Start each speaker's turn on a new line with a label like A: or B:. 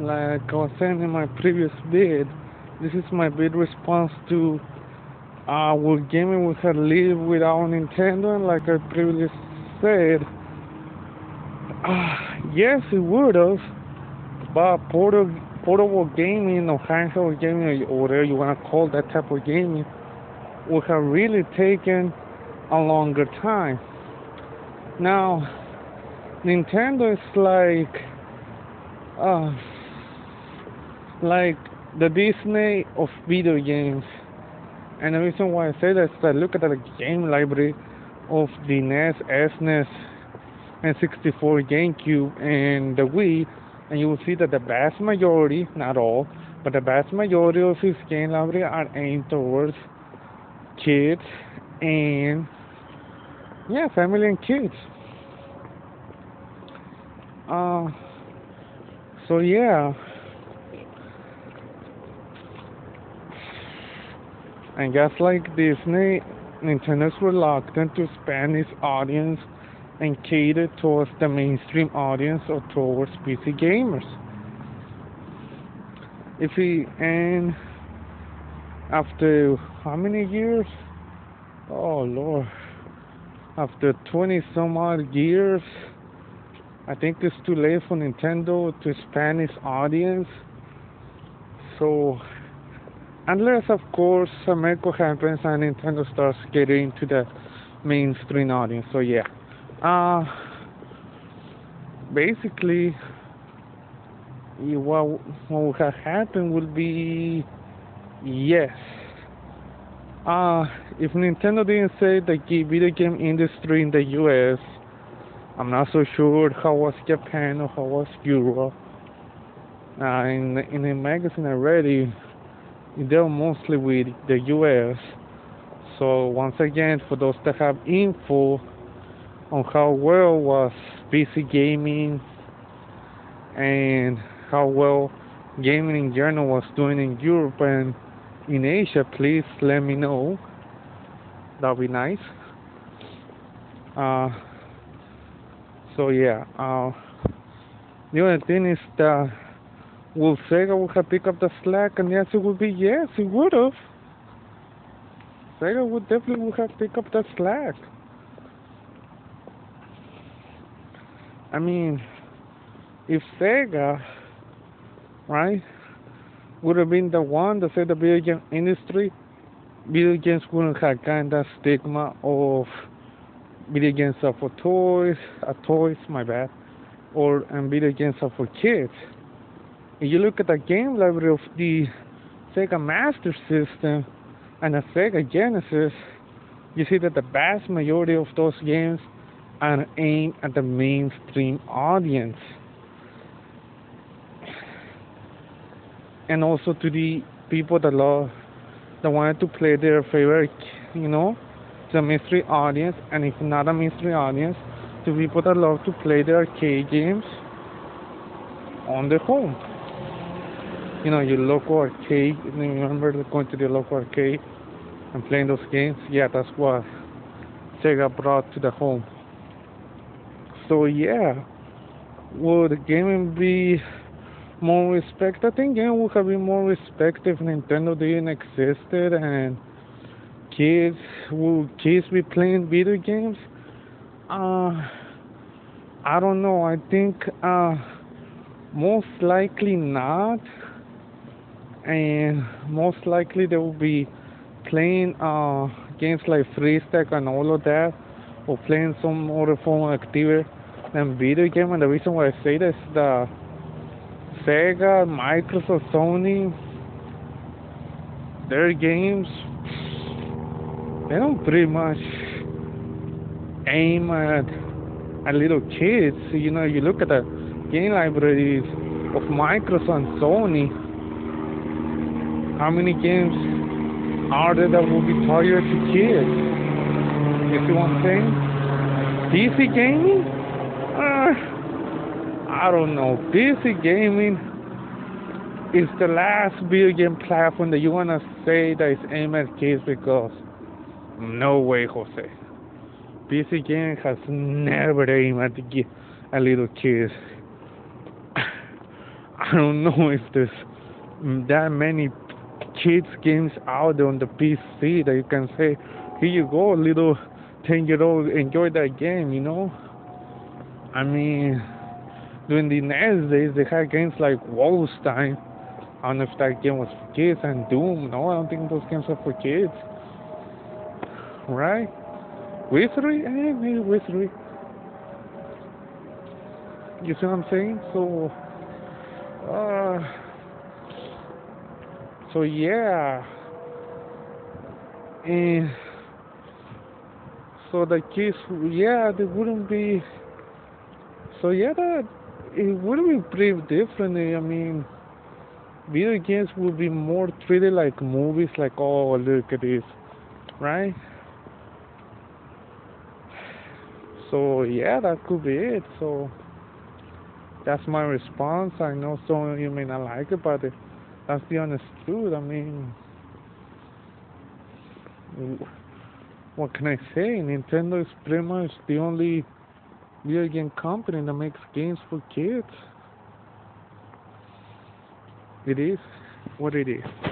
A: Like I was saying in my previous vid, this is my bid response to would gaming would have lived without Nintendo, and like I previously said, yes, it would have, but portable gaming or handheld gaming or whatever you want to call that type of gaming would have really taken a longer time. Now, Nintendo is uh, like the Disney of video games. And the reason why I say that is that look at the game library of the NES, SNES, and 64 GameCube and the Wii, and you will see that the vast majority, not all, but the vast majority of its game library are aimed towards kids and yeah, family and kids. Uh, so yeah, and just like Disney, Nintendo's reluctant to expand its audience and cater towards the mainstream audience or towards PC gamers. If we and after how many years? Oh Lord, after 20 some odd years, I think it's too late for Nintendo to expand its audience. So unless of course a miracle happens and Nintendo starts getting to the mainstream audience. So yeah. Uh basically what would have happened would be yes. Uh if Nintendo didn't say the video game industry in the US, I'm not so sure how was Japan or how was Europe. In the magazine already, they're mostly with the US. So once again, for those that have info on how well was PC gaming and how well gaming in general was doing in Europe and in Asia, please let me know. That'd be nice. Uh, so yeah. The only thing is that will Sega would have picked up the slack, and the answer would be yes, it would have. Sega would definitely would have picked up the slack. I mean, if Sega, right, would have been the one to say the video game industry, video games wouldn't have gotten that stigma of video games are for toys, my bad, and video games are for kids. If you look at the game library of the Sega Master System and the Sega Genesis, you see that the vast majority of those games are aimed at the mainstream audience. And also to the people that wanted to play their favorite, the mainstream audience, and if not a mainstream audience, to people that love to play their arcade games on their home. Your local arcade. Remember going to the local arcade and playing those games? Yeah, that's what Sega brought to the home. So yeah, would gaming be more respect? I think gaming would have been more respect if Nintendo didn't existed and would kids be playing video games? I don't know. I think most likely not, and most likely they will be playing games like freestyle and all of that, or playing some other form of activity than video game. And the reason why I say this is the Sega, Microsoft, Sony, their games, they don't pretty much aim at little kids. You look at the game libraries of Microsoft and Sony, how many games are there that will be targeted to kids? You see what I'm saying? PC gaming? I don't know. PC gaming is the last video game platform that you want to say that is aimed at kids, because no way, Jose. PC gaming has never aimed at little kids. I don't know if there's that many kids games out there on the PC that you can say, here you go, little 10-year-old, enjoy that game, you know? I mean, during the NES days, they had games like Wolfenstein. I don't know if that game was for kids, and Doom. No, I don't think those games are for kids. Right? Wizardry? Maybe Wizardry. You see what I'm saying? Uh, so yeah. And so the kids, yeah, they wouldn't be. So yeah, that it would be pretty different. I mean, video games would be more treated like movies, like, oh, look at this, right? So yeah, that could be it. So that's my response. I know some of you may not like it, but that's the honest truth. I mean, what can I say? Nintendo is pretty much the only video game company that makes games for kids. It is what it is.